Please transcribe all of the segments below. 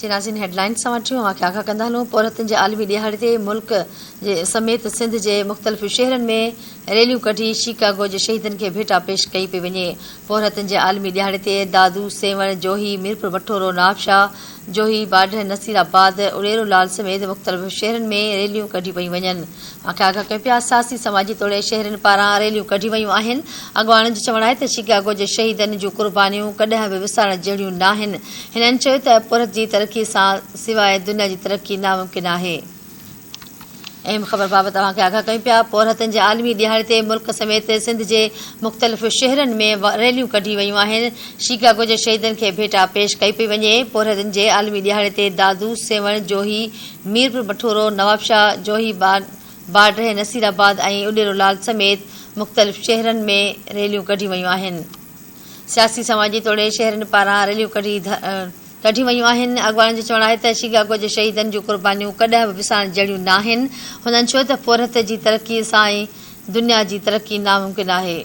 नाज़रीन हेडलाइन सां वठी आगाह कंदा हलूं। पौरतुनि जे आलमी ॾियारे ते मुल्क जे समेत सिंध जे मुख़्तलिफ़ शहरनि में रैलियूं कढी शिकागो जे शहीदनि खे भेटा पेश कई पई वञे। पौरतुनि जे आलमी ॾियारे ते दादू, सेवण, जोही, मीरपुर वठोरो, नवाबशाह, जोही, बाढ, नसीराबाद, उॾेरो लाल समेत मुख़्तलिफ़ शहरनि में रैलियूं कढी पई वञनि। आगाह कयूं पिया सियासी समाजी तौर शहरनि पारां रैलियूं कढी वयूं आहिनि। अॻवाननि जो चवणु आहे त शिकागो जे शहीदनि जूं क़ुर्बानियूं कॾहिं बि विसारण जहिड़ियूं न आहिनि। हिननि चयो त पुरत जी तरक़ी सां सवाइ दुनिया जी तरक़ी नामुमकिन आहे। अहम ख़बर बाबति तव्हांखे आगाह कयूं पिया। पौरतुनि जे आलमी ॾियारे ते मुल्क समेत सिंध जे मुख़्तलिफ़ शहरनि में रैलियूं कढी वयूं आहिनि। शिकागो जे शहीदनि खे भेटा पेश कई पई वञे। पौरतुनि जे आलमी ॾियारे ते दादू, सेवण, जोही, मीरपुर वठोरो, नवाबशाह, जोही, बाढ, नसीराबाद ऐं उॾेरो लाल समेत मुख़्तलिफ़ शहरनि में रैलियूं कढी वयूं आहिनि। सियासी समाजी तौर शहरनि पारां रैलियूं कढी वयूं आहिनि। अॻवाननि जो चवणु आहे त शिकागो जे शहीदनि जूं क़ुर्बानियूं कॾहिं बि विसारण जहिड़ियूं न आहिनि। हुननि चयो त पुरत जी तरक़ी सां ई दुनिया जी तरक़ी नामुमकिन आहे।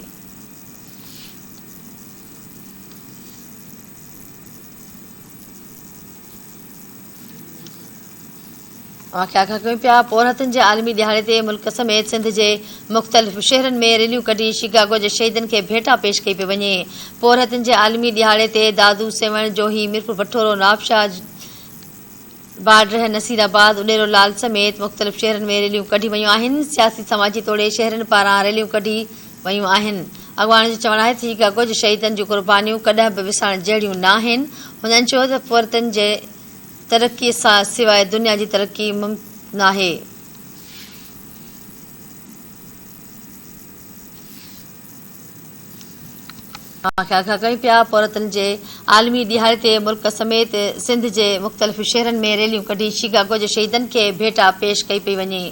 आगाह कयूं पिया। पौरतुनि जे आलमी ॾियारे ते मुल्क समेत सिंध जे मुख़्तलिफ़ शहरनि में रैलियूं कढी शिकागो जे शहीदनि खे भेटा पेश कई पई वञे। पौरतुनि जे आलमी ॾियारे ते दादू, सेवण, जोही, मीरपुर वठोरो, नवाबशाह, बाढ, नसीराबाद, उॾेरो लाल समेत मुख़्तलिफ़ शहरनि में रैलियूं कढी वयूं आहिनि। सियासी समाजी तौर शहरनि पारां रैलियूं कढी वयूं आहिनि। अॻवाननि जो चवणु आहे त शिकागो जे शहीदनि जूं क़ुर्बानियूं कॾहिं बि विसारण जहिड़ियूं न आहिनि। हुननि चयो त पुरतुनि जे तरक़ी सां सवाइ दुनिया जी तरक़ी मुमकिन आहे। आगाह कयूं पिया। पौरतुनि जे आलमी ॾियारे ते मुल्क समेत सिंध जे मुख़्तलिफ़ शहरनि में रैलियूं कढी शिकागो जे शहीदनि खे भेटा पेश कई पई वञे।